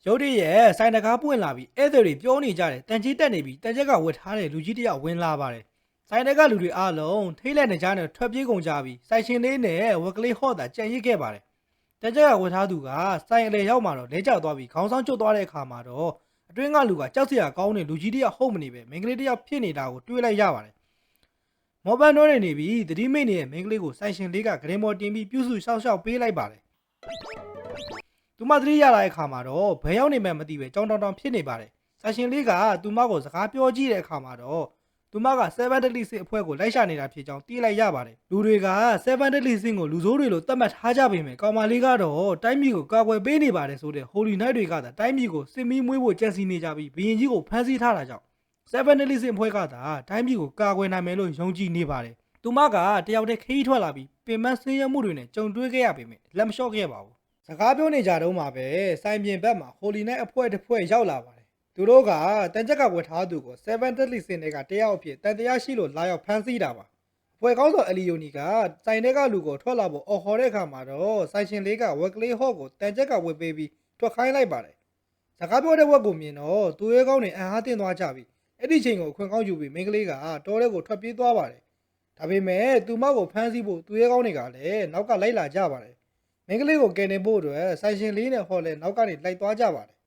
ရုတ်တရက်ဆိုင်တကားပွင့်လာပြီးဧည့်သည်တွေပြောနေကြတယ်တန်ကြီးတက်နေပြီးတန်ချက်ကဝတ်ထားတဲ့လူကြီးတယောက်ဝင်လာပါတယ်ဆိုင်တကလူတွေအားလုံးထိတ်လန့်နေကြတဲ့ထွက်ပြေးကုန်ကြပြီးဆိုင်ရှင်လေးနဲ့ဝက်ကလေးဟော့တာကြံရစ်ခဲ့ပါတယ်တန်ချက်ကဝတ်ထားသူကဆိုင်အလေရောက်မှတော့လဲကျသွားပြီးခေါင်းဆောင်ကျွတ်သွားတဲ့အခါမှာတော့အတွင်းကလူကကြောက်စရာကောင်းတဲ့လူကြီးတယောက်ဟုတ်မနေပဲမိန်းကလေးတယောက်ဖြစ်နေတာကိုတွေးလိုက်ရပါတယ်မော်ဘန်တို့နေပြီးသတိမိတ်နေတဲ့မိန်းကလေးကိုဆိုင်ရှင်လေးကဂရင်မော်တင်ပြီးပြုစုရှောက်ရှောက်ပေးလိုက်ပါတယ်သူမသတိရလာတဲ့အခါမှာတော့ဘယ်ရောက်နေမှမသိပဲကြောင်တောင်ဖြစ်နေပါတယ်။ဆိုင်ရှင်လေးကသူမကိုစကားပြောကြည့်တဲ့အခါမှာတော့သူမက7 Deadly Sin အဖွဲ့ကိုလိုက်ရှာနေတာဖြစ်ကြောင်းသိလိုက်ရပါတယ်။လူတွေက7 Deadly Sin ကိုလူဆိုးတွေလို့သတ်မှတ်ထားကြပေမဲ့ကောင်မလေးကတော့တိုင်းပြည်ကိုကာကွယ်ပေးနေပါတယ်ဆိုတဲ့ Holy Knight တွေကသာတိုင်းပြည်ကိုစစ်မီးမွေးဖို့ကြံစည်နေကြပြီးဘုရင်ကြီးကိုဖမ်းဆီးထားတာကြောင့်7 Deadly Sin အဖွဲ့ကသာတိုင်းပြည်ကိုကာကွယ်နိုင်မယ်လို့ယုံကြည်နေပါတယ်။သူမကတယောက်တည်းခရီးထွက်လာပြီးပင်မဆင်းရဲမှုတွေနဲ့ကြုံတွေ့ခဲ့ရပေမဲ့လက်မလျှော့ခဲ့ပါဘူး။စကားပြောနေကြတော့မှပဲစိုင်ပြင်ဘက်မှာ Holy Knight အဖွဲ့တစ်ဖွဲ့ရောက်လာပါတယ်။သူတို့ကတန်ချက်ကဝတ်ထားသူကို7 Deadly Sin တွေကတယောက်အဖြစ်တန်တရားရှိလို့လာရောက်ဖမ်းဆီးတာပါ။အဖွဲ့ကောင်းဆောင်အလီယိုနီကစိုင်တွေကလူကိုထွက်လာဖို့အော်ခေါ်တဲ့အခါမှာတော့စိုင်ရှင်လေးကဝက်ကလေးဟော့ကိုတန်ချက်ကဝတ်ပေးပြီးထွက်ခိုင်းလိုက်ပါတယ်။စကားပြောတဲ့ဝက်ကိုမြင်တော့သူရဲကောင်းတွေအံ့အားသင့်သွားကြပြီးအဲ့ဒီချိန်ကိုအခွင့်ကောင်းယူပြီးမိန်းကလေးကတောထဲကိုထွက်ပြေးသွားပါတယ်။ဒါပေမဲ့သူမကိုဖမ်းဆီးဖို့သူရဲကောင်းတွေကလည်းနောက်ကလိုက်လာကြပါတယ်။မိန်းကလေးကိုကယ်နေဖို့အတွက်ဆိုင်ရှင်လေးနဲ့ဟော်လဲနောက်ကနေလိုက်သွားကြပါတယ်